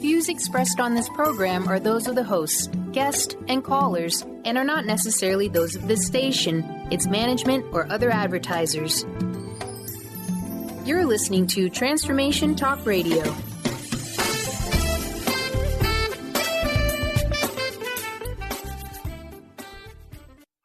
views expressed on this program are those of the hosts, guests, and callers, and are not necessarily those of this station, its management, or other advertisers. You're listening to Transformation Talk Radio.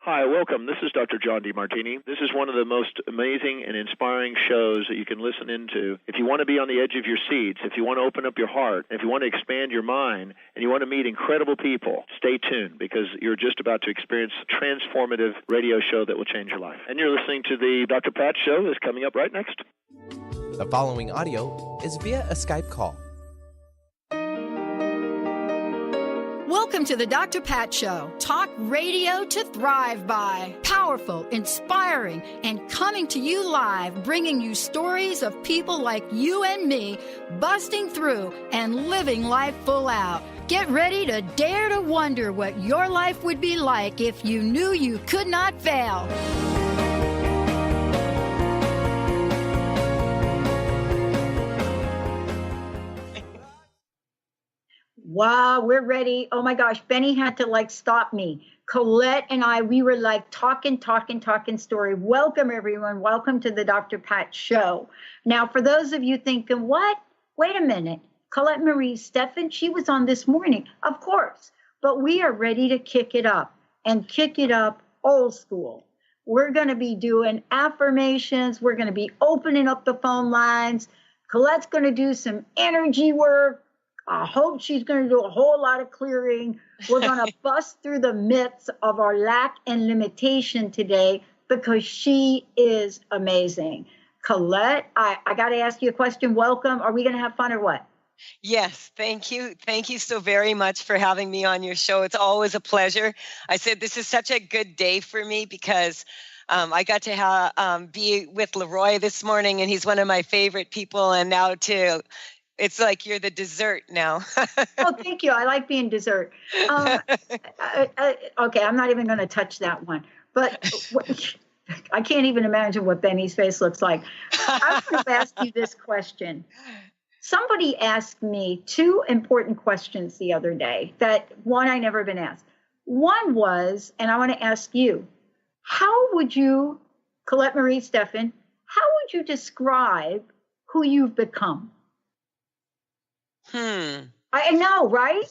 Hi, welcome. This is Dr. John DeMartini. This is one of the most amazing and inspiring shows that you can listen into. If you want to be on the edge of your seats, if you want to open up your heart, if you want to expand your mind, and you want to meet incredible people, stay tuned because you're just about to experience a transformative radio show that will change your life. And you're listening to the Dr. Pat Show that's coming up right next. The following audio is via a Skype call. Welcome to the Dr. Pat Show. Talk radio to thrive by. Powerful, inspiring, and coming to you live, bringing you stories of people like you and me, busting through and living life full out. Get ready to dare to wonder what your life would be like if you knew you could not fail. Wow, we're ready. Oh my gosh, Benny had to stop me. Colette and I, we were talking story. Welcome everyone. Welcome to the Dr. Pat Show. Now, for those of you thinking, what? Wait a minute. Colette Marie Steffen, she was on this morning. Of course. But we are ready to kick it up and kick it up old school. We're going to be doing affirmations. We're going to be opening up the phone lines. Colette's going to do some energy work. I hope she's going to do a whole lot of clearing. We're going to bust through the myths of our lack and limitation today because she is amazing. Colette, I got to ask you a question. Welcome. Are we going to have fun or what? Yes, thank you. Thank you so very much for having me on your show. It's always a pleasure. I said this is such a good day for me because I got to be with Leroy this morning, and he's one of my favorite people. And now it's like you're the dessert now. Oh, thank you. I like being dessert. Okay, I'm not even going to touch that one. But I can't even imagine what Benny's face looks like. I want to ask you this question. Somebody asked me two important questions the other day that one I never been asked. One was, and I want to ask you, how would you, Colette Marie Steffen, how would you describe who you've become? I know, right?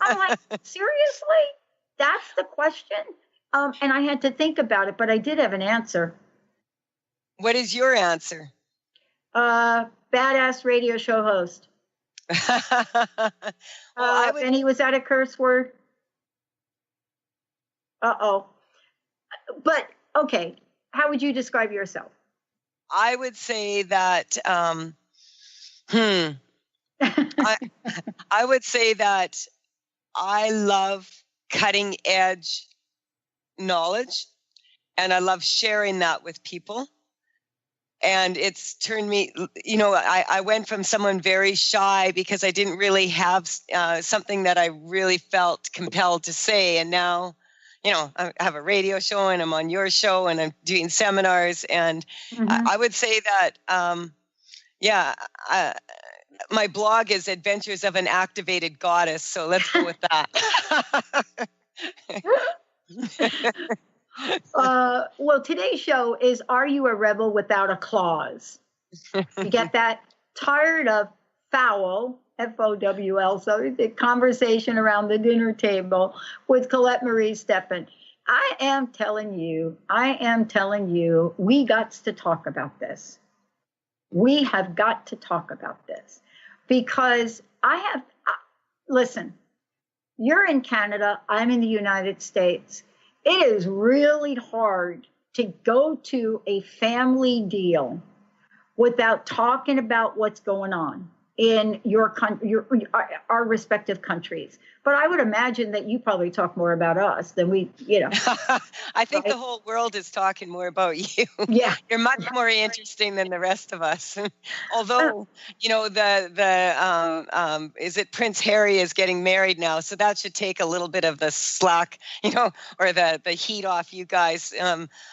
I'm like, seriously? That's the question? And I had to think about it, but I did have an answer. What is your answer? Badass radio show host. Benny, was that a curse word? Uh-oh. But, okay, how would you describe yourself? I would say that, I would say that I love cutting edge knowledge and I love sharing that with people. And it's turned me, I went from someone very shy because I didn't really have something that I really felt compelled to say. And now, I have a radio show and I'm on your show and I'm doing seminars. And I would say that, my blog is Adventures of an Activated Goddess, so let's go with that. Well, today's show is Are You a Rebel Without a Claus? You get that? Tired of Fowl, F-O-W-L, so the conversation around the dinner table with Colette Marie Steffen. I am telling you, we got to talk about this. We have got to talk about this. Because listen, you're in Canada, I'm in the United States. It is really hard to go to a family deal without talking about what's going on in your country, our respective countries. But I would imagine that you probably talk more about us than we, I think right? The whole world is talking more about you. Yeah. You're much more interesting than the rest of us. Although, is it Prince Harry is getting married now, so that should take a little bit of the slack, or the heat off you guys.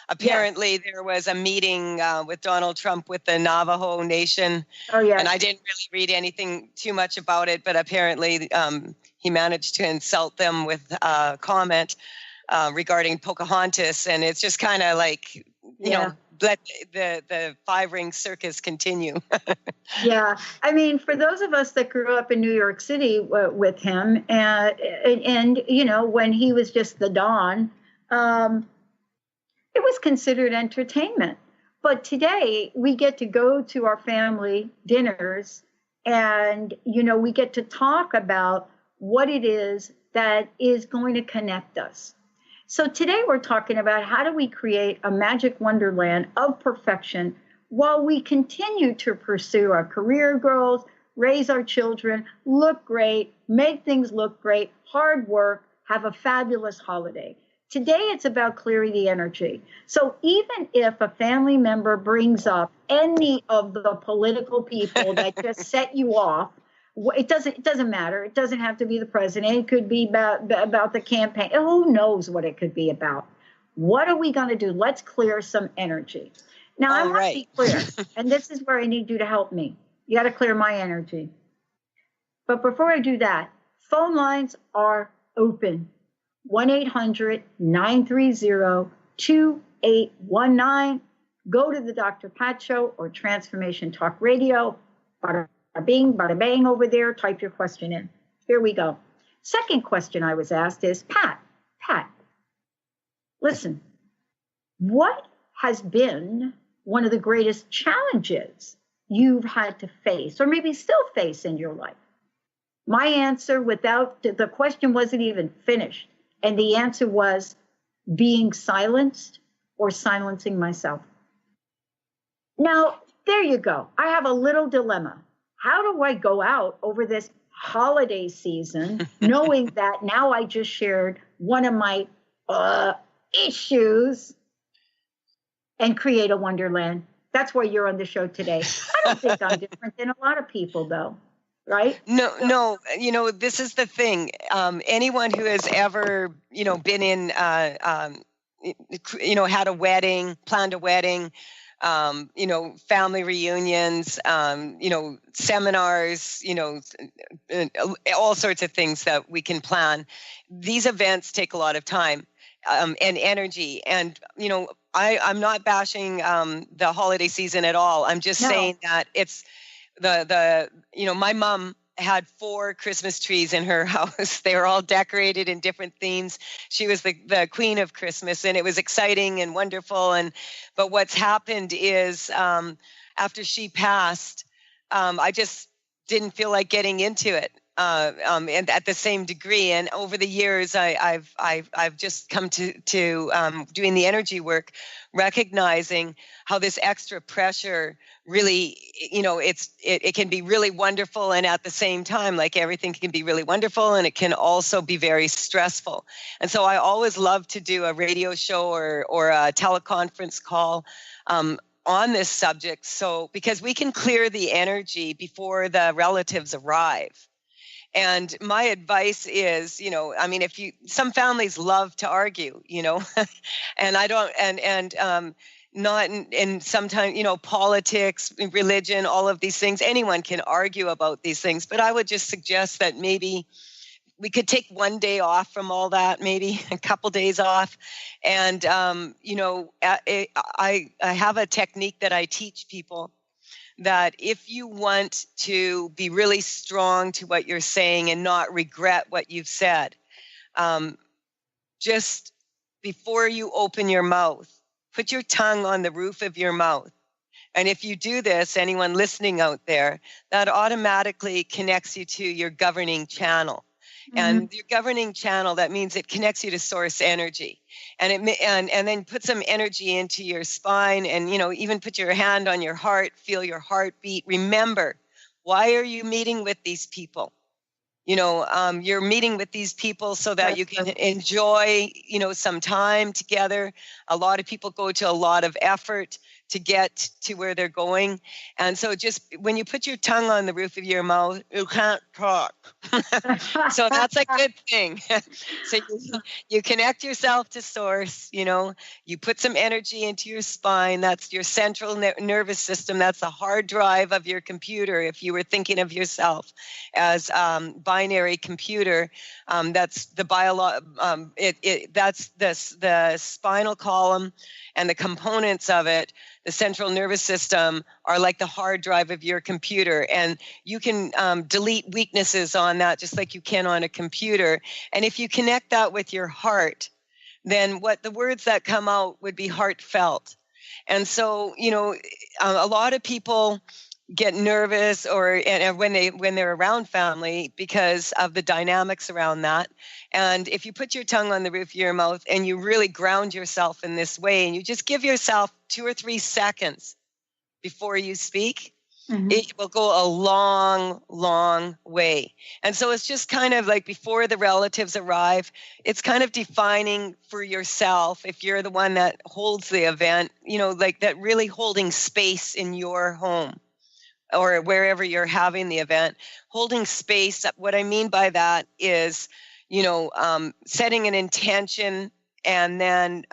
Apparently there was a meeting with Donald Trump with the Navajo Nation. Oh, yeah. And I didn't really read anything too much about it, but apparently he managed to insult them with a comment regarding Pocahontas, and it's just kind of like, you know, let the 5-ring circus continue. Yeah. I mean, for those of us that grew up in New York City with him, and you know, when he was just the Don, it was considered entertainment. But today we get to go to our family dinners and, you know, we get to talk about what it is that is going to connect us. So today we're talking about how do we create a magic wonderland of perfection while we continue to pursue our career goals, raise our children, look great, make things look great, hard work, have a fabulous holiday. Today, it's about clearing the energy. So even if a family member brings up any of the political people that just set you off, it doesn't matter. It doesn't have to be the president. It could be about the campaign. Who knows what it could be about? What are we going to do? Let's clear some energy. Now, I want to be clear, and this is where I need you to help me. You got to clear my energy. But before I do that, phone lines are open. 1-800-930-2819. Go to the Dr. Pat Show or Transformation Talk Radio. Bada bing, bada bang over there. Type your question in. Here we go. Second question I was asked is, Pat, listen, what has been one of the greatest challenges you've had to face or maybe still face in your life? My answer the question wasn't even finished. And the answer was being silenced or silencing myself. Now, there you go. I have a little dilemma. How do I go out over this holiday season, knowing that now I just shared one of my issues and create a wonderland? That's why you're on the show today. I don't think I'm different than a lot of people, though. Right? No, you know, this is the thing. Anyone who has ever, you know, been in, you know, had a wedding, planned a wedding, you know, family reunions, you know, seminars, you know, all sorts of things that we can plan. These events take a lot of time and energy. And, you know, I'm not bashing the holiday season at all. I'm just saying that it's, you know, my mom had 4 Christmas trees in her house. They were all decorated in different themes. She was the queen of Christmas, and it was exciting and wonderful. But what's happened is after she passed, I just didn't feel like getting into it. And at the same degree, and over the years, I've just come to doing the energy work, recognizing how this extra pressure really, you know, it can be really wonderful, and at the same time, like everything can be really wonderful, and it can also be very stressful. And so I always love to do a radio show or a teleconference call on this subject, so because we can clear the energy before the relatives arrive. And my advice is, you know, I mean, some families love to argue, you know, and I don't, not in sometimes, you know, politics, religion, all of these things, anyone can argue about these things, but I would just suggest that maybe we could take one day off from all that, maybe a couple days off. And, you know, I have a technique that I teach people, that if you want to be really strong to what you're saying and not regret what you've said, just before you open your mouth, put your tongue on the roof of your mouth. And if you do this, anyone listening out there, that automatically connects you to your governing channel. Mm-hmm. And your governing channel, that means it connects you to source energy, and then put some energy into your spine, and, you know, even put your hand on your heart, feel your heartbeat. Remember, why are you meeting with these people? You know, you're meeting with these people so that you can enjoy, you know, some time together. A lot of people go to a lot of effort to get to where they're going. And so just when you put your tongue on the roof of your mouth, you can't talk. So that's a good thing. So you connect yourself to source, you put some energy into your spine. That's your central nervous system. That's the hard drive of your computer. If you were thinking of yourself as binary computer, that's the that's the spinal column and the components of it. The central nervous system are like the hard drive of your computer, and you can delete weaknesses on that just like you can on a computer. And if you connect that with your heart, then what the words that come out would be heartfelt. And so, a lot of people get nervous and when they're around family because of the dynamics around that. And if you put your tongue on the roof of your mouth and you really ground yourself in this way, and you just give yourself 2 or 3 seconds before you speak, it will go a long, long way. And so it's just kind of like before the relatives arrive, it's kind of defining for yourself, if you're the one that holds the event, like that really holding space in your home or wherever you're having the event, holding space. What I mean by that is, setting an intention and then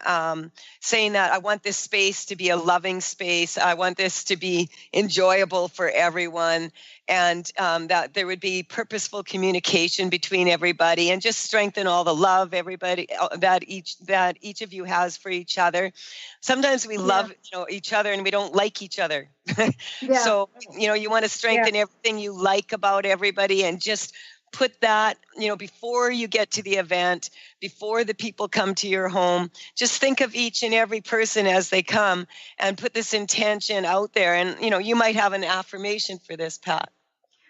saying that I want this space to be a loving space. I want this to be enjoyable for everyone, and that there would be purposeful communication between everybody, and just strengthen all the love everybody that each of you has for each other. Sometimes we love each other and we don't like each other. So you want to strengthen everything you like about everybody, and just put that, before you get to the event, before the people come to your home, just think of each and every person as they come and put this intention out there. And, you might have an affirmation for this, Pat.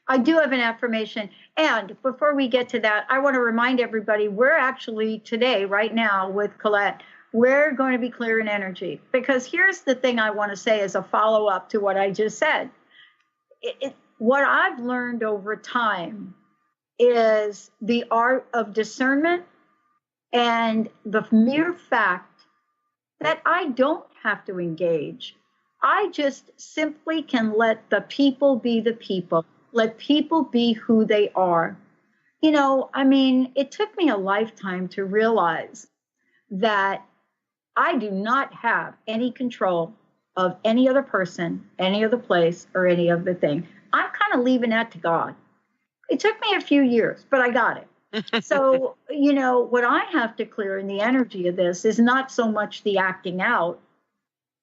I do have an affirmation. And before we get to that, I want to remind everybody, we're actually today, right now with Colette, we're going to be clearing energy. Because here's the thing I want to say as a follow-up to what I just said. What I've learned over time is the art of discernment and the mere fact that I don't have to engage. I just simply can let the people be the people. Let people be who they are. It took me a lifetime to realize that I do not have any control of any other person, any other place, or any other thing. I'm kind of leaving that to God. It took me a few years, but I got it. So, what I have to clear in the energy of this is not so much the acting out,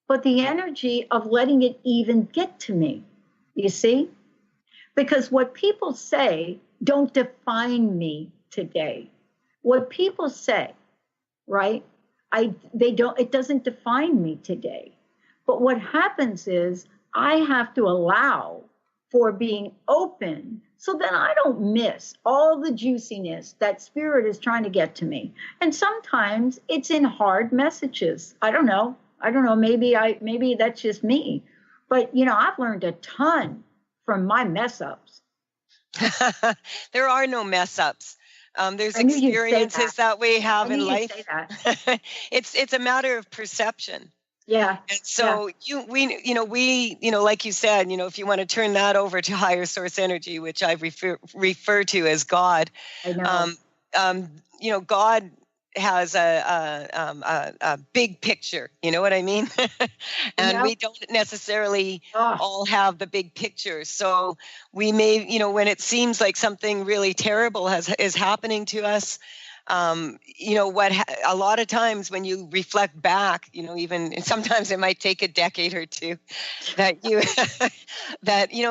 but the energy of letting it even get to me, you see? Because what people say don't define me today. What people say, right? It doesn't define me today. But what happens is I have to allow for being open, so then I don't miss all the juiciness that spirit is trying to get to me. And sometimes it's in hard messages. I don't know. Maybe that's just me. But, I've learned a ton from my mess ups. There are no mess ups. There's experiences that we have in life. It's a matter of perception. Yeah. And so we like you said, if you want to turn that over to higher source energy, which I refer to as God, I know. God has a big picture, you know what I mean? And we don't necessarily all have the big picture. So we may, when it seems like something really terrible is happening to us, a lot of times when you reflect back, even sometimes it might take a decade or two that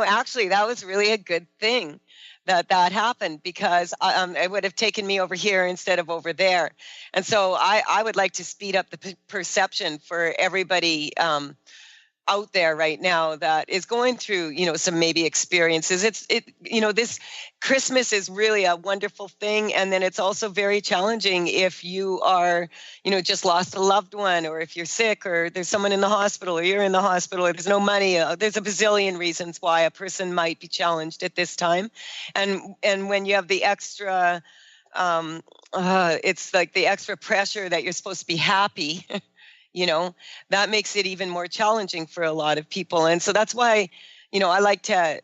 actually that was really a good thing that happened, because it would have taken me over here instead of over there. And so I would like to speed up the perception for everybody out there right now that is going through, some maybe experiences. This Christmas is really a wonderful thing. And then it's also very challenging if you are, just lost a loved one, or if you're sick, or there's someone in the hospital, or you're in the hospital, or there's no money. There's a bazillion reasons why a person might be challenged at this time. And when you have the extra, it's like the extra pressure that you're supposed to be happy. that makes it even more challenging for a lot of people. And so that's why, I like to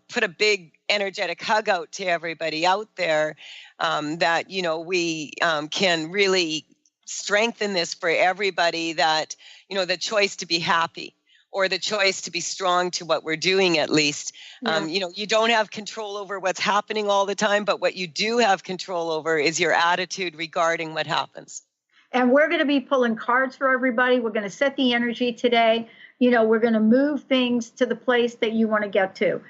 put a big energetic hug out to everybody out there, that, we can really strengthen this for everybody, that, the choice to be happy, or the choice to be strong to what we're doing, at least. Yeah. You don't have control over what's happening all the time, but what you do have control over is your attitude regarding what happens. And we're going to be pulling cards for everybody. We're going to set the energy today. We're going to move things to the place that you want to get to.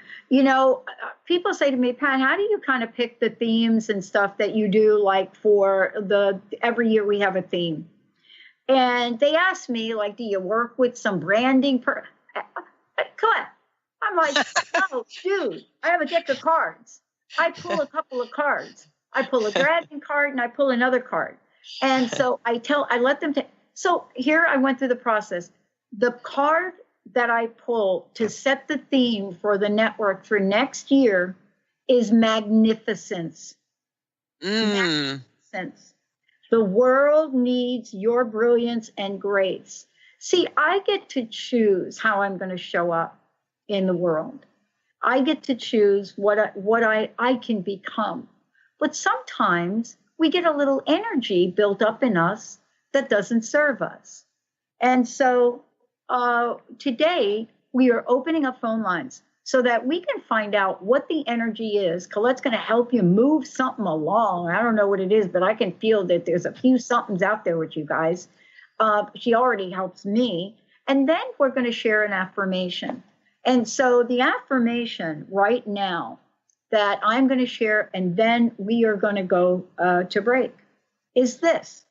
People say to me, Pat, how do you kind of pick the themes and stuff that you do, like for every year we have a theme? And they ask me, like, do you work with some branding? Come on. I'm like, no, dude, I have a deck of cards. I pull a couple of cards. I pull a dragon card and I pull another card. And so I let them take. So here I went through the process. The card that I pull to set the theme for the network for next year is magnificence. Magnificence. The world needs your brilliance and grace. See, I get to choose how I'm going to show up in the world. I get to choose what I can become. But sometimes we get a little energy built up in us that doesn't serve us. And so today we are opening up phone lines so that we can find out what the energy is. Colette's going to help you move something along. I don't know what it is, but I can feel that there's a few somethings out there with you guys. She already helps me. And then we're going to share an affirmation. And so the affirmation right now that I'm going to share, and then we are going to go to break, is this.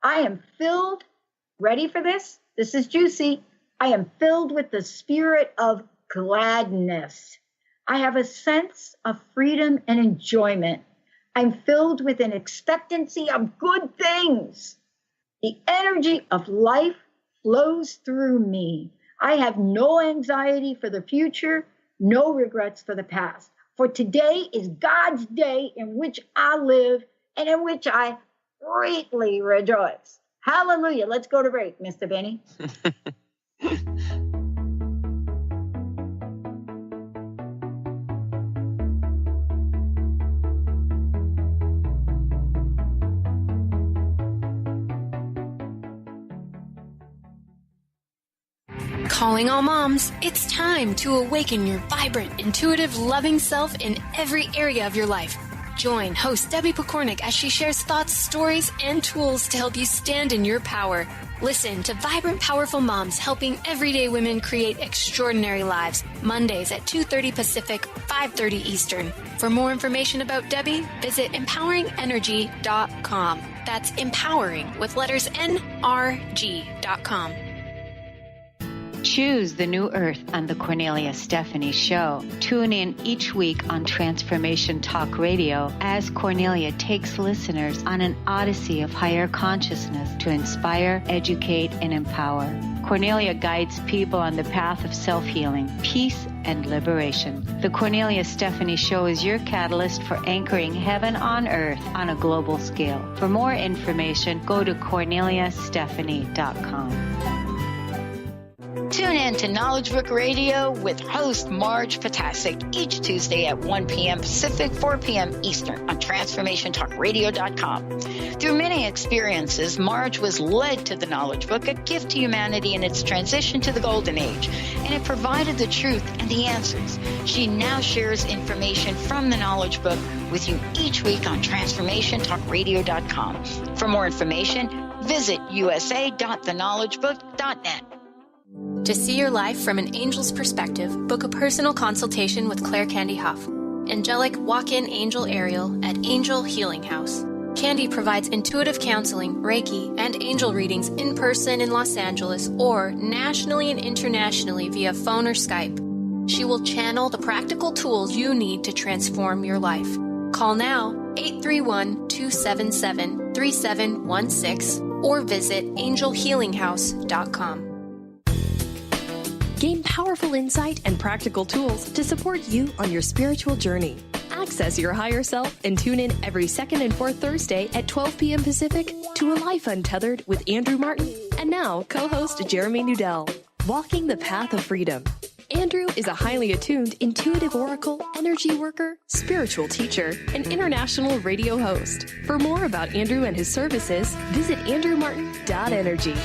I am filled, ready for this? This is juicy. I am filled with the spirit of gladness. I have a sense of freedom and enjoyment. I'm filled with an expectancy of good things. The energy of life flows through me. I have no anxiety for the future, no regrets for the past. For today is God's day in which I live and in which I greatly rejoice. Hallelujah. Let's go to break, Mr. Benny. Calling all moms, it's time to awaken your vibrant, intuitive, loving self in every area of your life. Join host Debbie Pokornik as she shares thoughts, stories, and tools to help you stand in your power. Listen to Vibrant, Powerful Moms helping everyday women create extraordinary lives. Mondays at 2:30 Pacific, 5:30 Eastern. For more information about Debbie, visit empoweringenergy.com. That's empowering with letters NRG.com. Choose the new earth on the Cornelia Stephanie Show. Tune in each week on Transformation Talk Radio as Cornelia takes listeners on an odyssey of higher consciousness to inspire, educate, and empower. Cornelia guides people on the path of self-healing, peace, and liberation. The Cornelia Stephanie Show is your catalyst for anchoring heaven on earth on a global scale. For more information, go to corneliastephanie.com. Tune in to Knowledge Book Radio with host Marge Potasic each Tuesday at 1 p.m. Pacific, 4 p.m. Eastern on TransformationTalkRadio.com. Through many experiences, Marge was led to the Knowledge Book, a gift to humanity in its transition to the Golden Age, and it provided the truth and the answers. She now shares information from the Knowledge Book with you each week on TransformationTalkRadio.com. For more information, visit usa.theknowledgebook.net. To see your life from an angel's perspective, book a personal consultation with Claire Candy Huff, angelic walk-in angel Ariel at Angel Healing House. Candy provides intuitive counseling, Reiki, and angel readings in person in Los Angeles or nationally and internationally via phone or Skype. She will channel the practical tools you need to transform your life. Call now 831-277-3716 or visit angelhealinghouse.com. Gain powerful insight and practical tools to support you on your spiritual journey. Access your higher self and tune in every second and fourth Thursday at 12 p.m. Pacific to A Life Untethered with Andrew Martin And now, co-host Jeremy Nudell, Walking the Path of Freedom. Andrew is a highly attuned, intuitive oracle, energy worker, spiritual teacher, and international radio host. For more about Andrew and his services, visit andrewmartin.energy.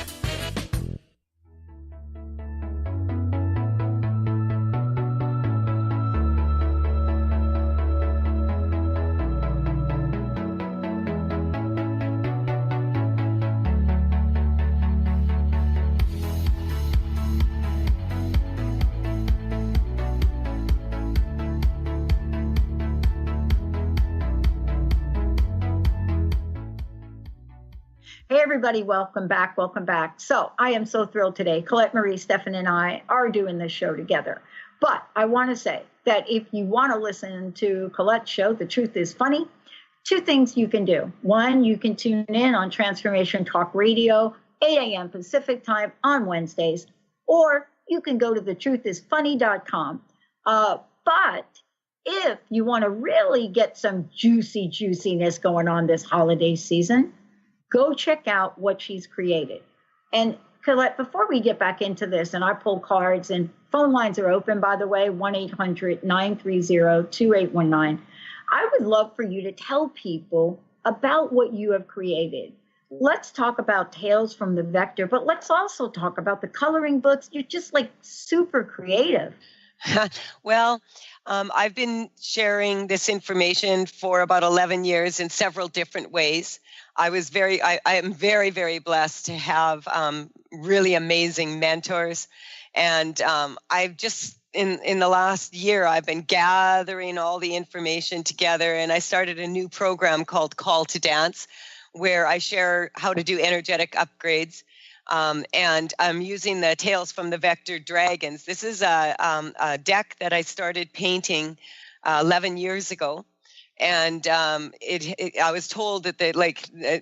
Hey, everybody, welcome back. Welcome back. So I am so thrilled today. Colette Marie, Stefan, and I are doing this show together. But I want to say that if you want to listen to Colette's show, The Truth is Funny, two things you can do. One, you can tune in on Transformation Talk Radio, 8 a.m. Pacific time on Wednesdays, or you can go to thetruthisfunny.com. But if you want to really get some juiciness going on this holiday season, go check out what she's created. And Colette, before we get back into this, and I pull cards, and phone lines are open, by the way, 1-800-930-2819. I would love for you to tell people about what you have created. Let's talk about Tales from the Vector, but let's also talk about the coloring books. You're just like super creative. Well, I've been sharing this information for about 11 years in several different ways. I am very, very blessed to have really amazing mentors. And I've just, in the last year, I've been gathering all the information together. And I started a new program called Call to Dance, where I share how to do energetic upgrades. And I'm using the Tales from the Vector Dragons. This is a deck that I started painting 11 years ago. And I was told that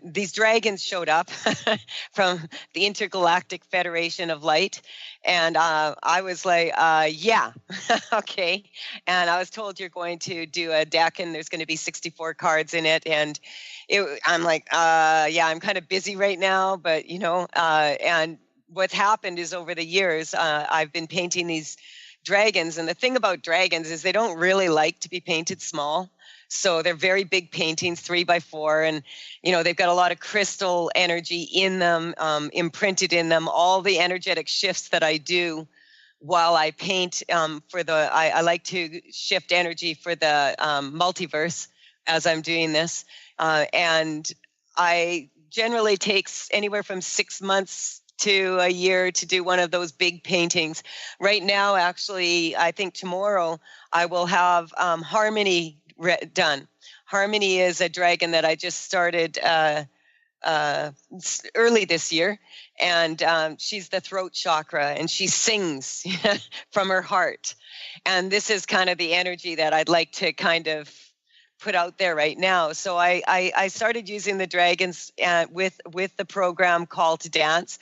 these dragons showed up from the Intergalactic Federation of Light. And I was like, yeah, okay. And I was told you're going to do a deck and there's going to be 64 cards in it. And I'm like, yeah, I'm kind of busy right now. But, and what's happened is over the years, I've been painting these dragons. And the thing about dragons is they don't really like to be painted small. So they're very big paintings, 3x4, and they've got a lot of crystal energy in them, imprinted in them. All the energetic shifts that I do while I paint I like to shift energy for the multiverse as I'm doing this, and I generally takes anywhere from 6 months to a year to do one of those big paintings. Right now, actually, I think tomorrow I will have Harmony done. Harmony is a dragon that I just started early this year, and she's the throat chakra, and she sings from her heart. And this is kind of the energy that I'd like to kind of put out there right now. So I started using the dragons with the program Call to Dance.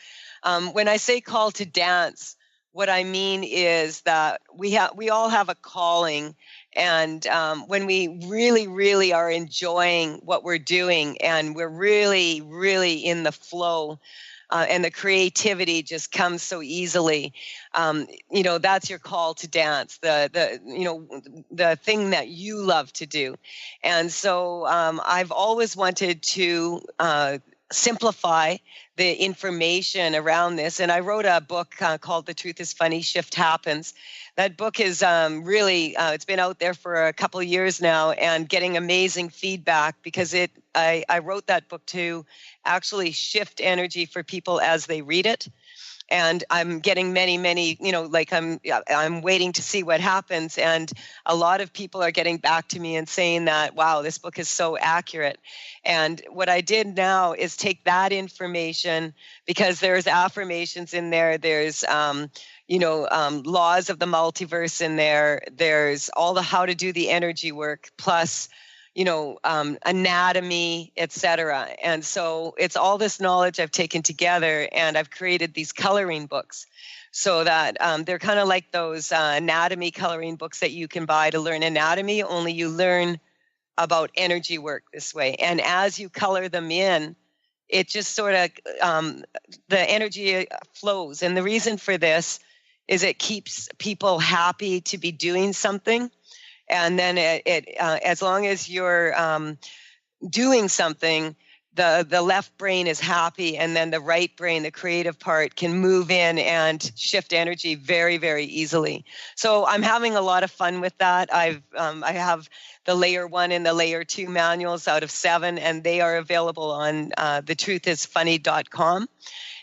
When I say Call to Dance, what I mean is that we all have a calling. And when we really, really are enjoying what we're doing and we're really, really in the flow and the creativity just comes so easily, that's your call to dance, the thing that you love to do. And so I've always wanted to simplify the information around this. And I wrote a book called The Truth is Funny, Shift Happens. That book is really, it's been out there for a couple of years now and getting amazing feedback because I wrote that book to actually shift energy for people as they read it. And I'm getting many, I'm waiting to see what happens. And a lot of people are getting back to me and saying that, wow, this book is so accurate. And what I did now is take that information, because there's affirmations in there. There's, laws of the multiverse in there. There's all the how to do the energy work, plus anatomy, etc. And so it's all this knowledge I've taken together, and I've created these coloring books so that they're kind of like those anatomy coloring books that you can buy to learn anatomy, only you learn about energy work this way. And as you color them in, it just sort of, the energy flows. And the reason for this is it keeps people happy to be doing something. And then as long as you're doing something, the left brain is happy, and then the right brain, the creative part, can move in and shift energy very, very easily. So I'm having a lot of fun with that. I have the layer 1 and the layer 2 manuals out of 7, and they are available on thetruthisfunny.com.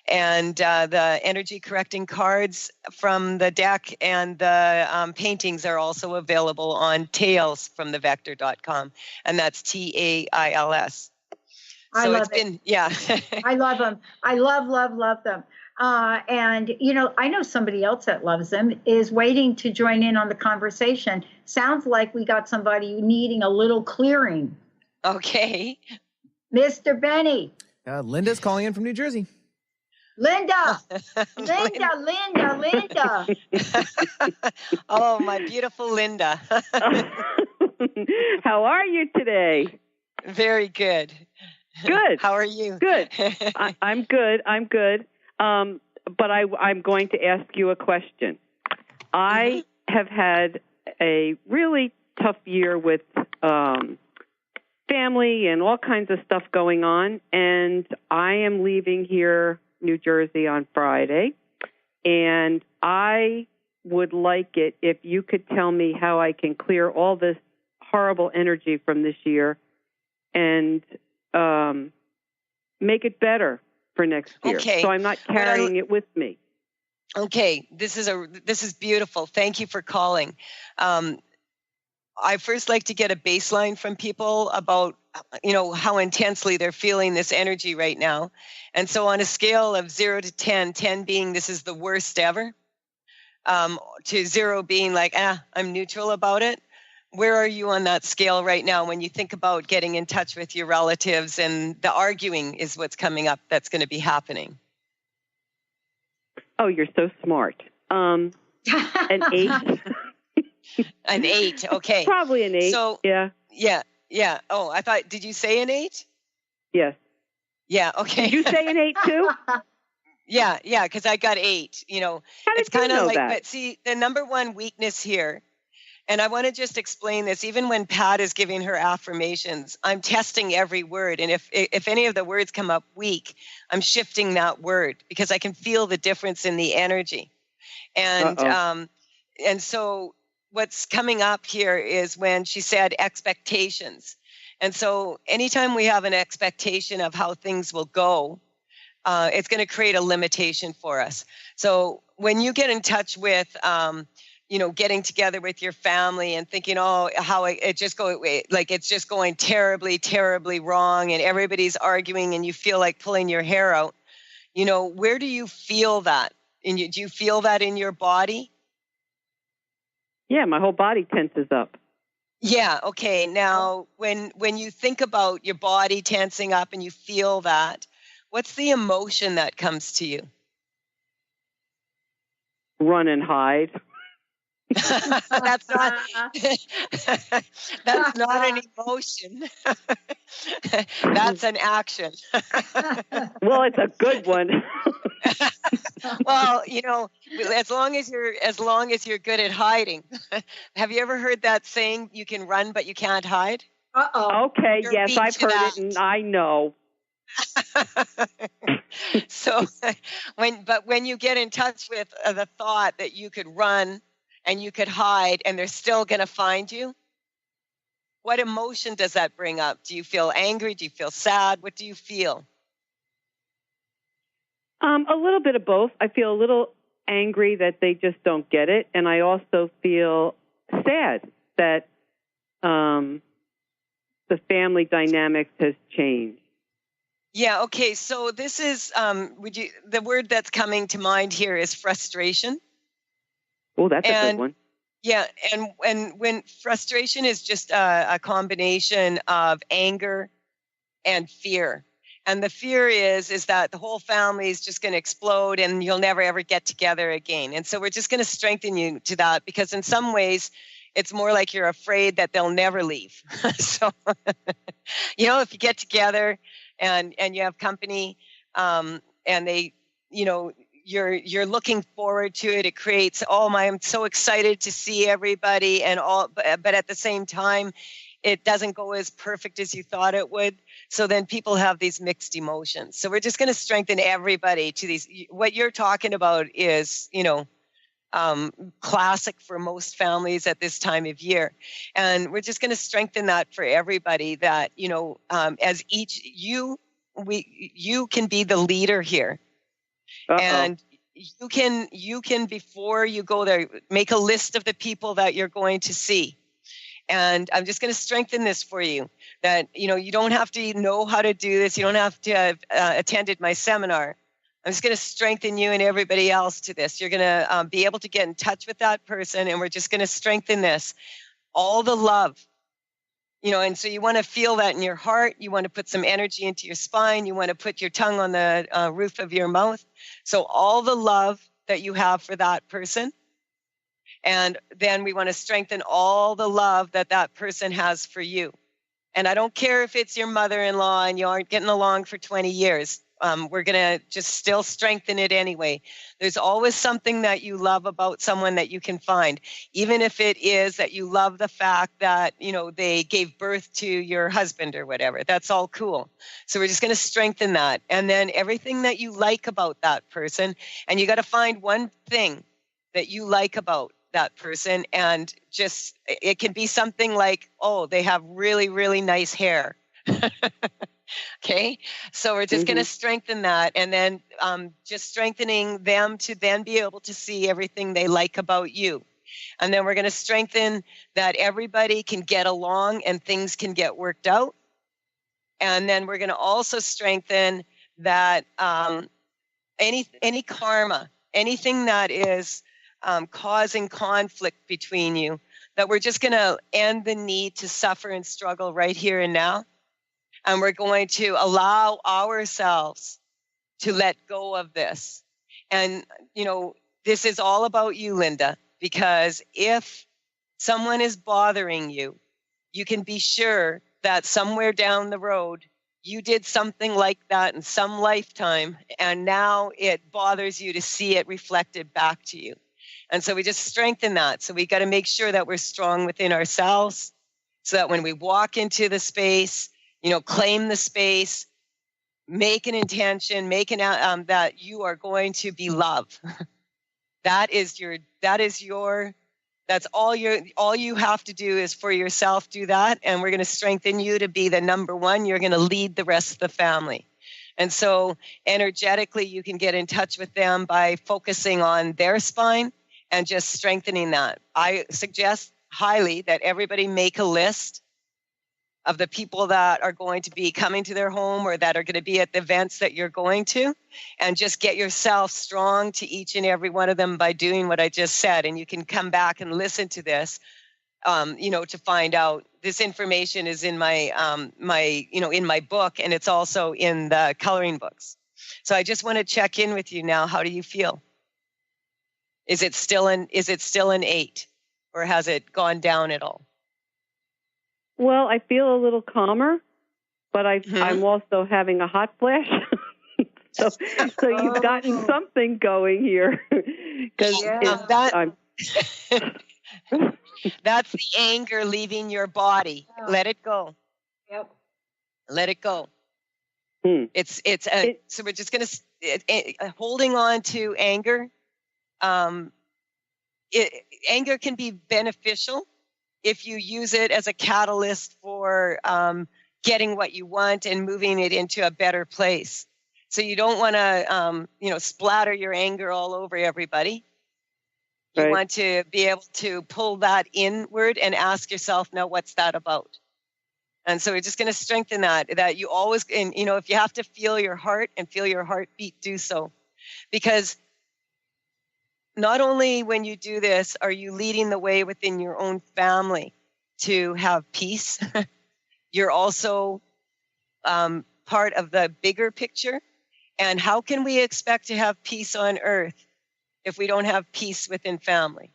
And the energy correcting cards from the deck and the paintings are also available on tailsfromthevector.com, and that's TAILS. So it's been, yeah. I love them. I love them. And, I know somebody else that loves them is waiting to join in on the conversation. Sounds like we got somebody needing a little clearing. Okay. Mr. Benny. Linda's calling in from New Jersey. Linda. Oh, my beautiful Linda. How are you today? Very good. Good. How are you? Good. I'm good. But I'm going to ask you a question. I have had a really tough year with family and all kinds of stuff going on, and I am leaving here, New Jersey, on Friday, and I would like it if you could tell me how I can clear all this horrible energy from this year and make it better for next year. Okay. So I'm not carrying it with me. Okay. This is beautiful. Thank you for calling. I first like to get a baseline from people about, how intensely they're feeling this energy right now. And so on a scale of 0 to 10, 10 being this is the worst ever, to 0 being like, I'm neutral about it. Where are you on that scale right now when you think about getting in touch with your relatives and the arguing is what's coming up that's going to be happening? Oh, you're so smart. An 8. An 8, okay. Probably an 8, so, Yeah. Oh, I thought, did you say an 8? Yes. Yeah, okay. Did you say an 8 too? Yeah, because I got 8, How did it's kind you of know like, that? but see, the number one weakness here, and I want to just explain this, even when Pat is giving her affirmations, I'm testing every word. And if any of the words come up weak, I'm shifting that word because I can feel the difference in the energy. And so what's coming up here is when she said expectations. And so anytime we have an expectation of how things will go, it's going to create a limitation for us. So when you get in touch with, getting together with your family and thinking, how it's just going terribly, terribly wrong and everybody's arguing and you feel like pulling your hair out, where do you feel that? Do you feel that in your body? Yeah, my whole body tenses up. Yeah, okay. Now, when you think about your body tensing up and you feel that, what's the emotion that comes to you? Run and hide. That's not an emotion. That's an action. Well, it's a good one. Well, as long as you're good at hiding. Have you ever heard that saying, you can run but you can't hide? Okay, yes, I've heard it and I know. So when you get in touch with the thought that you could run and you could hide and they're still going to find you, what emotion does that bring up? Do you feel angry? Do you feel sad? What do you feel? A little bit of both. I feel a little angry that they just don't get it, and I also feel sad that the family dynamics has changed. Yeah, okay. So this is the word that's coming to mind here is frustration. Oh, that's a good one. Yeah, and when frustration is just a combination of anger and fear. And the fear is that the whole family is just going to explode and you'll never, ever get together again. And so we're just going to strengthen you to that because in some ways it's more like you're afraid that they'll never leave. So, if you get together and you have company, and they, you're looking forward to it. It creates, I'm so excited to see everybody and all, but at the same time, it doesn't go as perfect as you thought it would. So then people have these mixed emotions. So we're just going to strengthen everybody to these. What you're talking about is, classic for most families at this time of year. And we're just going to strengthen that for everybody, that, as you can be the leader here. Uh-oh. And you can, before you go there, make a list of the people that you're going to see. And I'm just going to strengthen this for you, that, you don't have to know how to do this. You don't have to have attended my seminar. I'm just going to strengthen you and everybody else to this. You're going to be able to get in touch with that person, and we're just going to strengthen this. All the love, and so you want to feel that in your heart. You want to put some energy into your spine. You want to put your tongue on the roof of your mouth. So all the love that you have for that person. And then we want to strengthen all the love that that person has for you. And I don't care if it's your mother-in-law and you aren't getting along for 20 years. We're going to just still strengthen it anyway. There's always something that you love about someone that you can find, even if it is that you love the fact that, they gave birth to your husband or whatever. That's all cool. So we're just going to strengthen that. And then everything that you like about that person, and you got to find one thing that you like about that person, and just, it can be something like, they have really, really nice hair. Okay, so we're just going to strengthen that, and then just strengthening them to then be able to see everything they like about you. And then we're going to strengthen that everybody can get along and things can get worked out. And then we're going to also strengthen that any karma, anything that is causing conflict between you, that we're just going to end the need to suffer and struggle right here and now. And we're going to allow ourselves to let go of this. And, this is all about you, Linda, because if someone is bothering you, you can be sure that somewhere down the road, you did something like that in some lifetime, and now it bothers you to see it reflected back to you. And so we just strengthen that. So we got to make sure that we're strong within ourselves, so that when we walk into the space, claim the space, make an intention, that you are going to be love. That's all you have to do is for yourself do that. And we're going to strengthen you to be the number one. You're going to lead the rest of the family. And so energetically, you can get in touch with them by focusing on their spine and just strengthening that. I suggest highly that everybody make a list of the people that are going to be coming to their home or that are going to be at the events that you're going to, and just get yourself strong to each and every one of them by doing what I just said. And you can come back and listen to this, to find out. This information is in my, in my book, and it's also in the coloring books. So I just want to check in with you now. How do you feel? Is it still an 8, or has it gone down at all? Well, I feel a little calmer, but I'm also having a hot flash. so you've gotten something going here. That's the anger leaving your body. Yeah. Let it go. Yep. Let it go. So we're just going to holding on to anger. Anger can be beneficial if you use it as a catalyst for getting what you want and moving it into a better place. So you don't want to, splatter your anger all over everybody. You want to be able to pull that inward and ask yourself, now, what's that about? And so we're just going to strengthen that you always, and, if you have to feel your heart and feel your heartbeat, do so. Because not only when you do this are you leading the way within your own family to have peace, you're also part of the bigger picture. And how can we expect to have peace on earth if we don't have peace within family?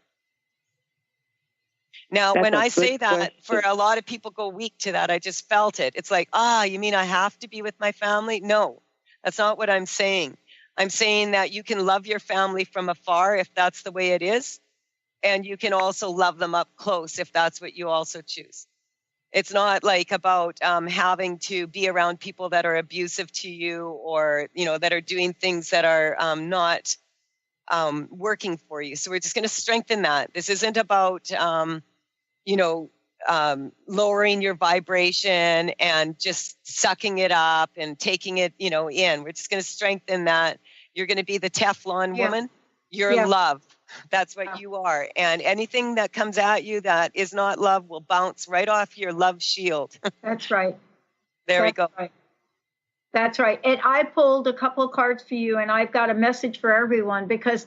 Now, That's when a I say good that, for question. a lot of people go weak to that. I just felt it. It's like, you mean I have to be with my family? No, that's not what I'm saying. I'm saying that you can love your family from afar if that's the way it is. And you can also love them up close if that's what you also choose. It's not like about having to be around people that are abusive to you or, that are doing things that are not working for you. So we're just going to strengthen that. This isn't about, lowering your vibration and just sucking it up and taking it, in. We're just going to strengthen that. You're going to be the Teflon woman. You're love. That's what you are. And anything that comes at you that is not love will bounce right off your love shield. That's right. There we go. Right. That's right. And I pulled a couple of cards for you, and I've got a message for everyone because,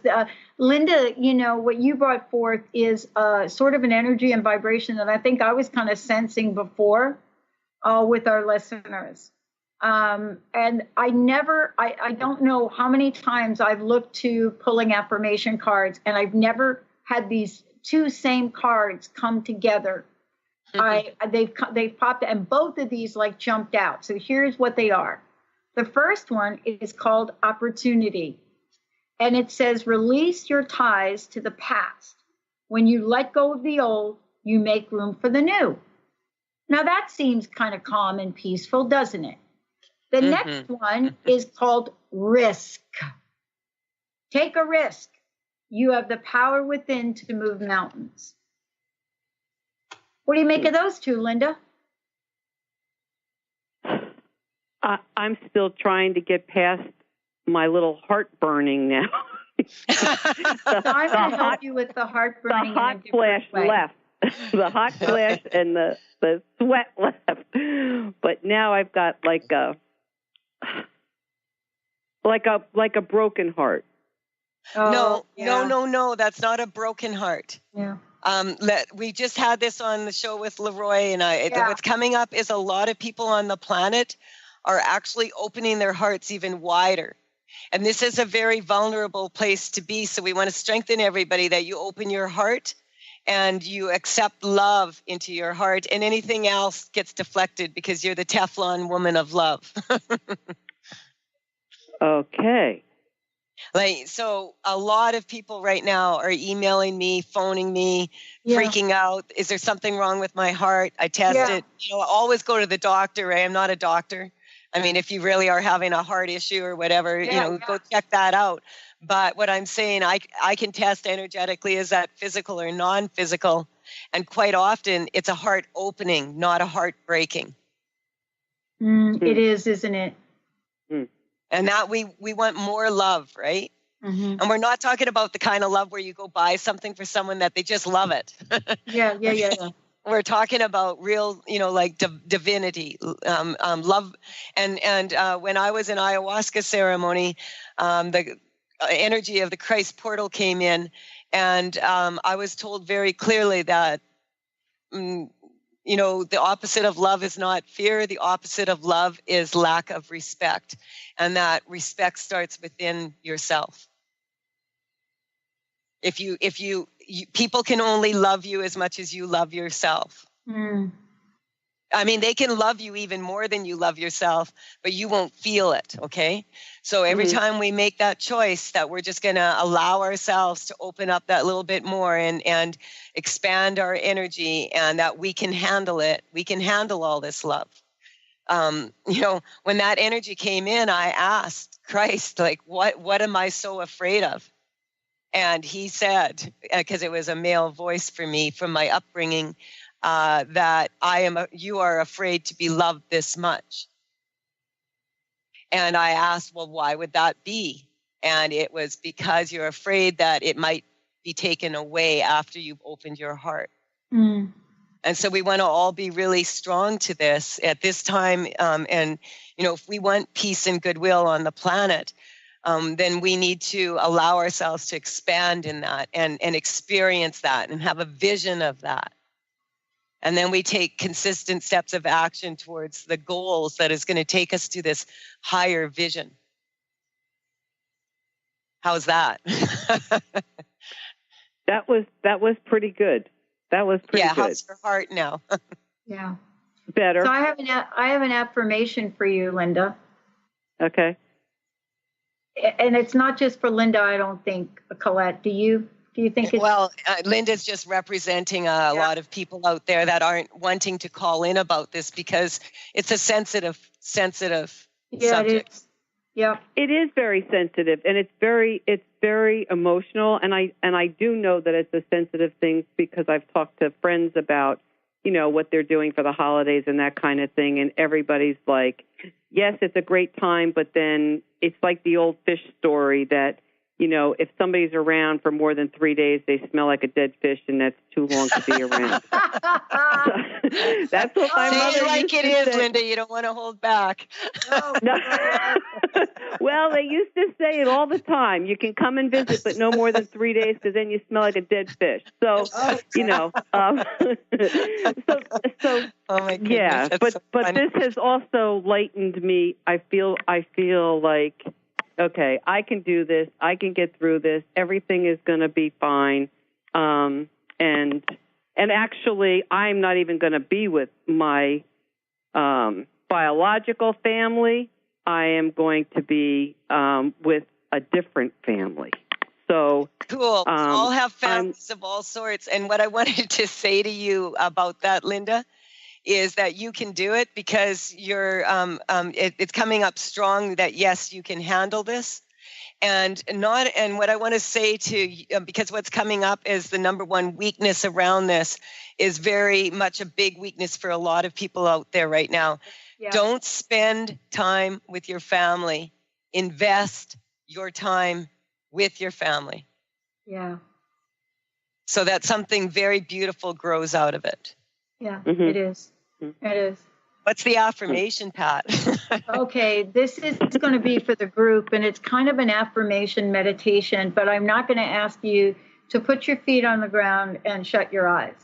Linda, what you brought forth is sort of an energy and vibration that I think I was kind of sensing before with our listeners. And I don't know how many times I've looked to pulling affirmation cards, and I've never had these two same cards come together. They've popped, and both of these jumped out. So here's what they are. The first one is called opportunity, and it says, release your ties to the past. When you let go of the old, you make room for the new. Now that seems kind of calm and peaceful, doesn't it? The next one is called risk. Take a risk. You have the power within to move mountains. What do you make of those two, Linda? I'm still trying to get past my little heartburning now. I'm going to help you with the heartburning. The hot flash left. The hot flash and the sweat left. But now I've got like a broken heart. No. That's not a broken heart. Yeah. We just had this on the show with Leroy and I. Yeah. What's coming up is a lot of people on the planet are actually opening their hearts even wider. And this is a very vulnerable place to be. So we want to strengthen everybody that you open your heart and you accept love into your heart, and anything else gets deflected because you're the Teflon woman of love. Okay. So a lot of people right now are emailing me, phoning me, freaking out. Is there something wrong with my heart? I test it. Always go to the doctor. I am not a doctor. I mean, if you really are having a heart issue or whatever, go check that out. But what I'm saying, I can test energetically, is that physical or non-physical? And quite often it's a heart opening, not a heart breaking. It is, isn't it? And that we want more love, right? And we're not talking about the kind of love where you go buy something for someone that they just love it. Yeah. We're talking about real, divinity, love. And when I was in ayahuasca ceremony, the energy of the Christ portal came in, and I was told very clearly that, the opposite of love is not fear. The opposite of love is lack of respect. And that respect starts within yourself. People can only love you as much as you love yourself. I mean, they can love you even more than you love yourself, but you won't feel it, okay? So every time we make that choice that we're just going to allow ourselves to open up that little bit more and expand our energy, and that we can handle it, we can handle all this love. When that energy came in, I asked Christ, what am I so afraid of? And he said, because it was a male voice for me from my upbringing, that you are afraid to be loved this much. And I asked, well, why would that be? And it was because you're afraid that it might be taken away after you've opened your heart. And so we want to all be really strong to this at this time. If we want peace and goodwill on the planet, then we need to allow ourselves to expand in that and experience that and have a vision of that. And then we take consistent steps of action towards the goals that is going to take us to this higher vision. How's that? That was pretty good. That was pretty good. How's your heart now? Yeah. Better. So I have an affirmation for you, Linda. Okay. And it's not just for Linda, I don't think, Colette. Do you think it's... Well, Linda's just representing a lot of people out there that aren't wanting to call in about this because it's a sensitive subject. It is. Yeah. It is very sensitive, and it's very emotional, and I do know that it's a sensitive thing because I've talked to friends about, what they're doing for the holidays and that kind of thing, and everybody's like, yes, it's a great time, but then it's like the old fish story that, if somebody's around for more than 3 days, they smell like a dead fish, and that's too long to be around. That's what my mother Say it like used it to is, say. Linda. You don't want to hold back. No. Well, they used to say it all the time. You can come and visit, but no more than 3 days, because then you smell like a dead fish. So, so oh my goodness, yeah. that's But funny. this has also lightened me. I feel like, okay, I can do this. I can get through this. Everything is going to be fine. And actually, I'm not even going to be with my biological family. I am going to be with a different family. So cool. We all have families of all sorts. And what I wanted to say to you about that, Linda, is that you can do it because you're. It's coming up strong that yes, you can handle this. And what I want to say to because what's coming up is the number one weakness around this is very much a big weakness for a lot of people out there right now. Yeah. Don't spend time with your family. Invest your time with your family. Yeah. So that something very beautiful grows out of it. Yeah, Mm-hmm. It is. It is. What's the affirmation, Pat? Okay, this is going to be for the group, and it's kind of an affirmation meditation, but I'm not going to ask you to put your feet on the ground and shut your eyes.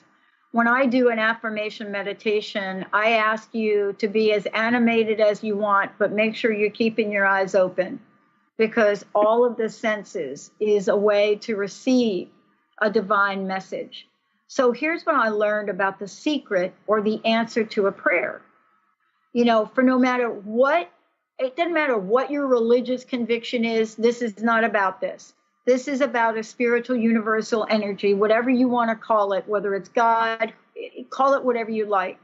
When I do an affirmation meditation, I ask you to be as animated as you want, but make sure you're keeping your eyes open, because all of the senses is a way to receive a divine message. So here's what I learned about the secret or the answer to a prayer. For no matter what, it doesn't matter what your religious conviction is, this is not about this. This is about a spiritual universal energy, whatever you want to call it, whether it's God, call it whatever you like.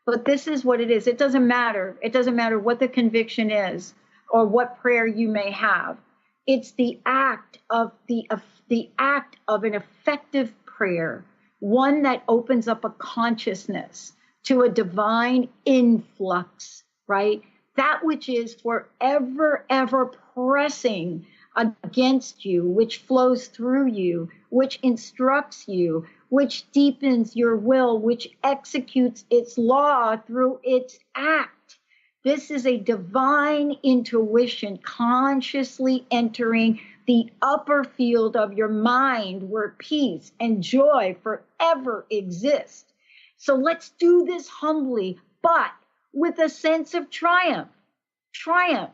But this is what it is. It doesn't matter. It doesn't matter what the conviction is or what prayer you may have. It's the act of an effective prayer, one that opens up a consciousness to a divine influx, right? That which is forever, ever pressing against you, which flows through you, which instructs you, which deepens your will, which executes its law through its act. This is a divine intuition consciously entering the upper field of your mind where peace and joy forever exist. So let's do this humbly, but with a sense of triumph. Triumph,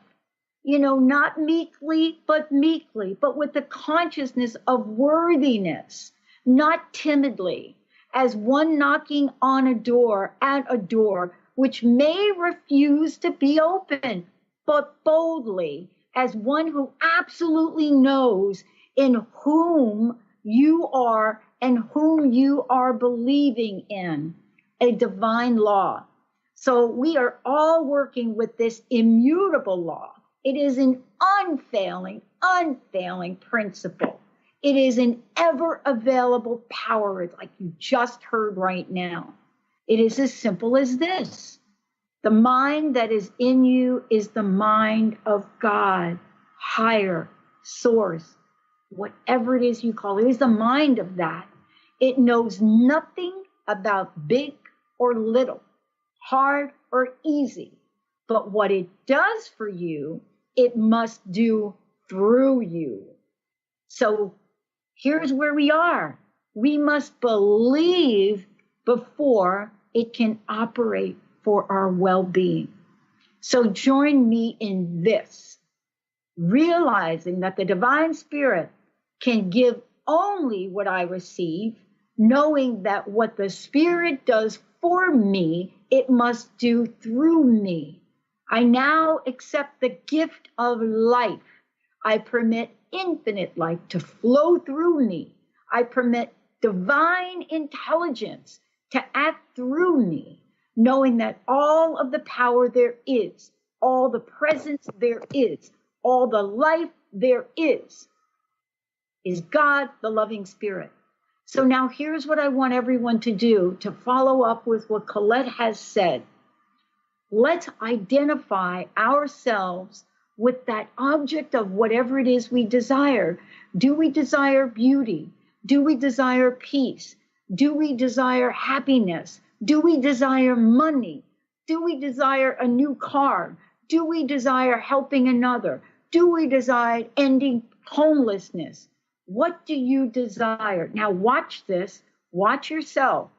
not meekly, but with the consciousness of worthiness, not timidly, as one knocking on at a door, which may refuse to be open, but boldly, as one who absolutely knows in whom you are and whom you are believing in, a divine law. So we are all working with this immutable law. It is an unfailing principle. It is an ever available power, like you just heard right now. It is as simple as this. The mind that is in you is the mind of God, higher, source, whatever it is you call it. It is the mind of that. It knows nothing about big or little, hard or easy. But what it does for you, it must do through you. So here's where we are. We must believe before it can operate for our well-being. So join me in this, realizing that the divine spirit can give only what I receive, knowing that what the Spirit does for me, it must do through me. I now accept the gift of life. I permit infinite life to flow through me. I permit divine intelligence to act through me, knowing that all of the power there is, all the presence there is, all the life there is God, the loving Spirit. So now here's what I want everyone to do to follow up with what Colette has said. Let's identify ourselves with that object of whatever it is we desire. Do we desire beauty? Do we desire peace? Do we desire happiness? Do we desire money? Do we desire a new car? Do we desire helping another? Do we desire ending homelessness? What do you desire? Now watch this, watch yourself,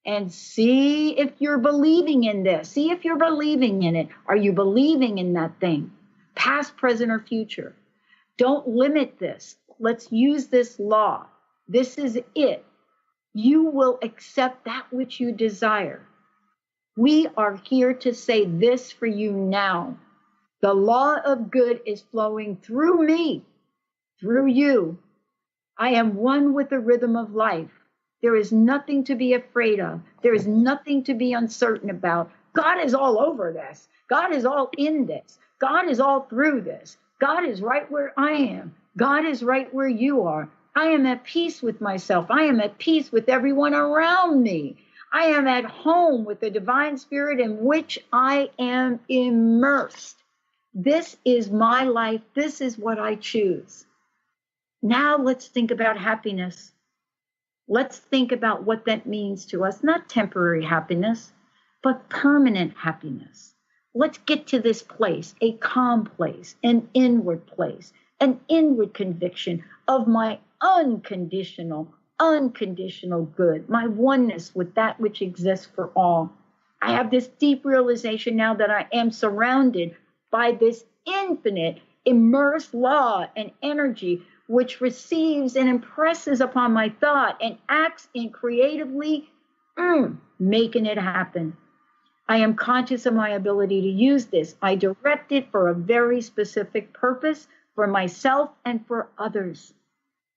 and see if you're believing in this. See if you're believing in it. Are you believing in that thing? Past, present, or future. Don't limit this. Let's use this law. This is it. You will accept that which you desire. We are here to say this for you now. The law of good is flowing through me, through you. I am one with the rhythm of life. There is nothing to be afraid of. There is nothing to be uncertain about. God is all over this. God is all in this. God is all through this. God is right where I am. God is right where you are. I am at peace with myself. I am at peace with everyone around me. I am at home with the divine spirit in which I am immersed. This is my life. This is what I choose. Now let's think about happiness. Let's think about what that means to us. Not temporary happiness, but permanent happiness. Let's get to this place, a calm place, an inward place, an inward conviction of my unconditional good, my oneness with that which exists for all. I have this deep realization now that I am surrounded by this infinite, immersed law and energy which receives and impresses upon my thought and acts in creatively making it happen. I am conscious of my ability to use this. I direct it for a very specific purpose for myself and for others.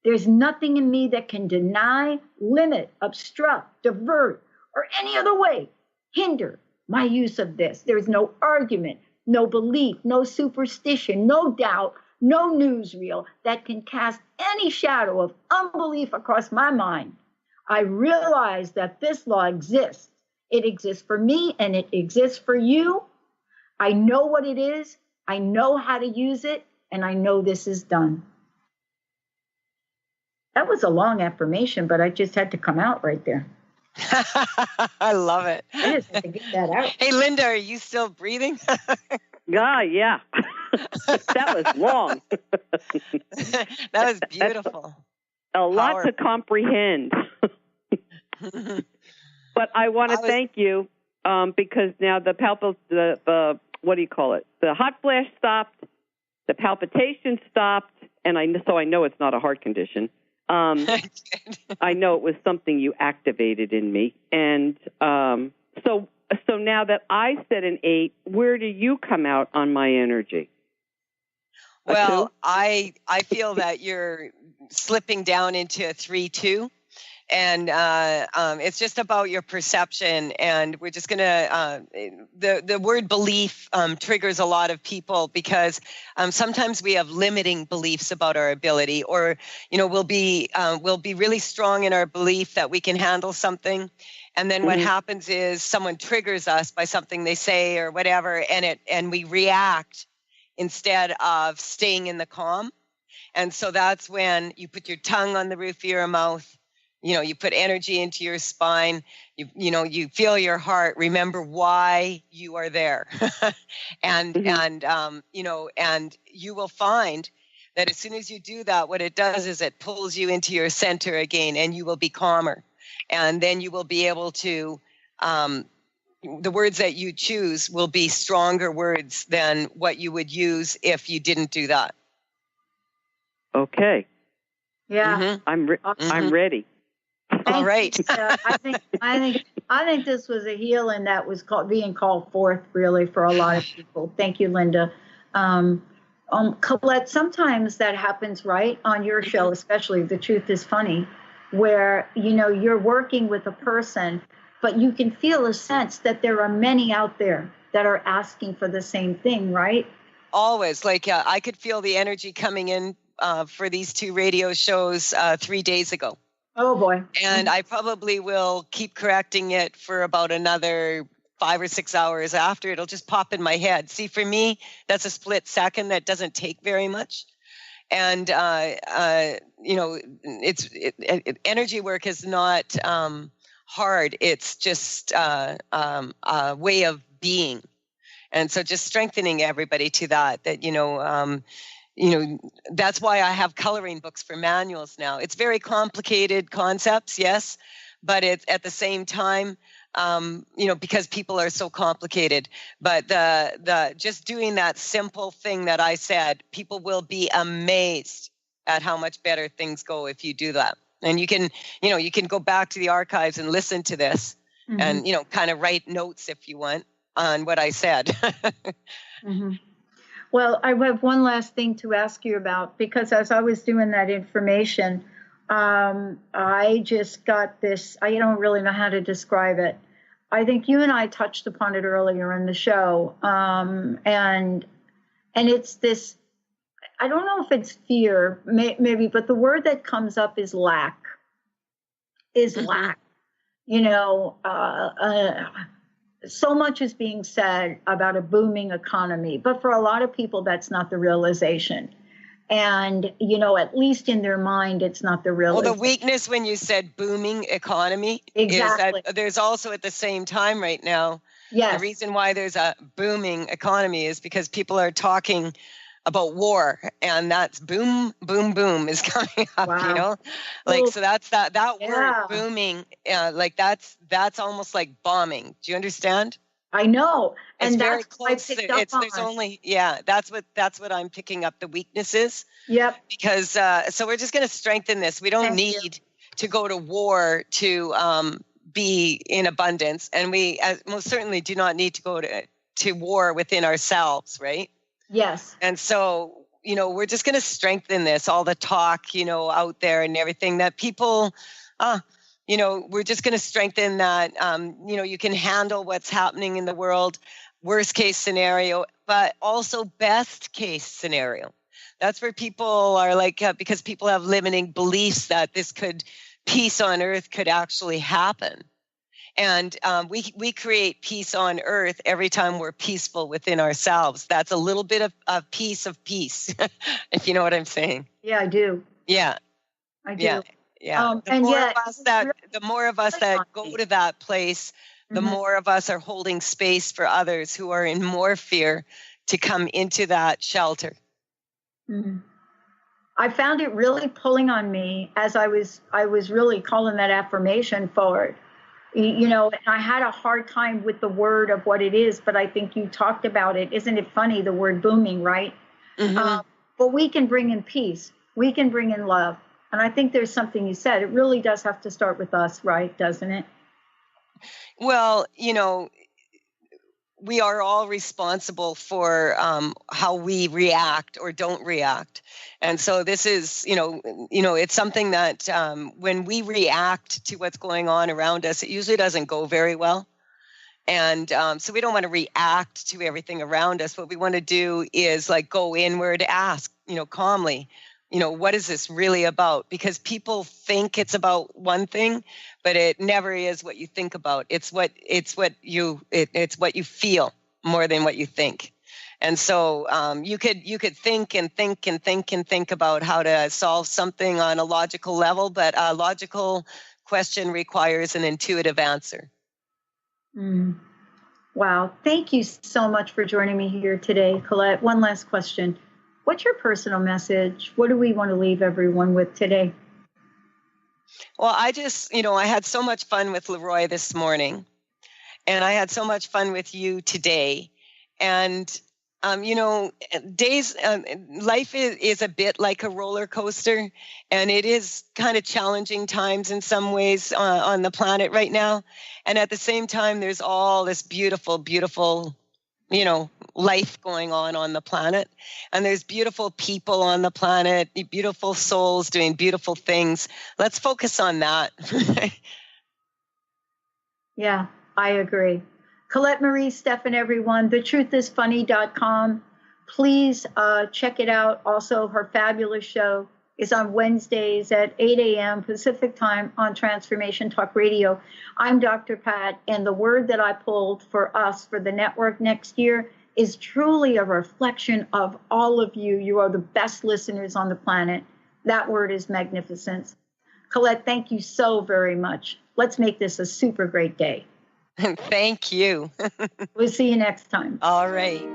There's nothing in me that can deny, limit, obstruct, divert, or any other way hinder my use of this. There's no argument, no belief, no superstition, no doubt, no newsreel that can cast any shadow of unbelief across my mind. I realize that this law exists. It exists for me and it exists for you. I know what it is. I know how to use it. And I know this is done. That was a long affirmation, but I just had to come out right there. I love it. I just had to get that out. Hey, Linda, are you still breathing? Yeah. That was long. That was beautiful. A lot to comprehend. But I want to thank you because now the what do you call it? The hot flash stopped, the palpitation stopped, and so I know it's not a heart condition. I know it was something you activated in me, and so now that I said an 8, where do you come out on my energy? Well, I feel that you're slipping down into a 3-2. And it's just about your perception. And we're just going to, the word belief triggers a lot of people because sometimes we have limiting beliefs about our ability, or, we'll be really strong in our belief that we can handle something. And then what happens is someone triggers us by something they say or whatever, and we react instead of staying in the calm. And so that's when you put your tongue on the roof of your mouth. You put energy into your spine, you feel your heart, remember why you are there. And you will find that as soon as you do that, what it does is it pulls you into your center again, and you will be calmer. And then you will be able to, the words that you choose will be stronger words than what you would use if you didn't do that. Okay. Yeah. I'm ready. All right. I think this was a healing that was being called forth really for a lot of people. Thank you, Linda. Colette, sometimes that happens right on your show, especially The Truth is Funny, where, you're working with a person, but you can feel a sense that there are many out there that are asking for the same thing, right? Always. I could feel the energy coming in for these 2 radio shows 3 days ago. Oh, boy. And I probably will keep correcting it for about another 5 or 6 hours after. It'll just pop in my head. See, for me, that's a split second. That doesn't take very much. And, energy work is not hard. It's just a way of being. And so just strengthening everybody to that, that's why I have coloring books for manuals now. It's very complicated concepts, yes, but it's at the same time, because people are so complicated. But the just doing that simple thing that I said, people will be amazed at how much better things go if you do that. And you can go back to the archives and listen to this, and kind of write notes if you want on what I said. Mm-hmm. Well, I have one last thing to ask you about, because as I was doing that information, I just got this, I don't really know how to describe it. I think you and I touched upon it earlier in the show. And it's this, I don't know if it's fear, maybe, but the word that comes up is lack, lack. So much is being said about a booming economy, but for a lot of people, that's not the realization. And, at least in their mind, it's not the realization. Well, the weakness when you said booming economy is that there's also at the same time right now, the reason why there's a booming economy is because people are talking about war, and that's boom, boom, boom is coming up, Wow. So that's that word booming, that's almost like bombing. Do you understand? I know. It's and very that's close. There's only, that's what I'm picking up, the weaknesses. Yep. Because, so we're just going to strengthen this. We don't need to go to war to be in abundance. And we most certainly do not need to go to war within ourselves, right? Yes. And so, we're just going to strengthen this, all the talk, out there and everything that people, we're just going to strengthen that, you can handle what's happening in the world, worst case scenario, but also best case scenario. That's where people are because people have limiting beliefs that peace on earth could actually happen. And we create peace on earth every time we're peaceful within ourselves. That's a little bit of a piece of peace, if you know what I'm saying. Yeah, I do. Yeah. I do. Yeah. The more of us that go to that place, the more of us are holding space for others who are in more fear to come into that shelter. Mm-hmm. I found it really pulling on me as I was really calling that affirmation forward. And I had a hard time with the word of what it is, but I think you talked about it. Isn't it funny, the word booming, right? Mm-hmm. But we can bring in peace. We can bring in love. And I think there's something you said. It really does have to start with us, right? Doesn't it? Well, we are all responsible for how we react or don't react. And so this is, it's something that when we react to what's going on around us, it usually doesn't go very well. And so we don't want to react to everything around us. What we want to do is go inward, ask, calmly, what is this really about? Because people think it's about one thing, but it never is what you think about. It's what you feel more than what you think. And so you could think and think and think and think about how to solve something on a logical level, but a logical question requires an intuitive answer. Wow. Thank you so much for joining me here today, Colette. One last question. What's your personal message? What do we want to leave everyone with today? Well, I just, I had so much fun with Leroy this morning, and I had so much fun with you today. And Life is a bit like a roller coaster, and it is kind of challenging times in some ways on the planet right now. And at the same time, there's all this beautiful, beautiful, life going on the planet. And there's beautiful people on the planet, beautiful souls doing beautiful things. Let's focus on that. Yeah, I agree. Colette Marie, Stephan, everyone, thetruthisfunny.com. Please check it out. Also, her fabulous show is on Wednesdays at 8 a.m. Pacific time on Transformation Talk Radio. I'm Dr. Pat, and the word that I pulled for us for the network next year is truly a reflection of all of you. You are the best listeners on the planet. That word is magnificence. Colette, thank you so very much. Let's make this a super great day. Thank you. We'll see you next time. All right.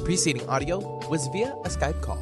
Preceding audio was via a Skype call.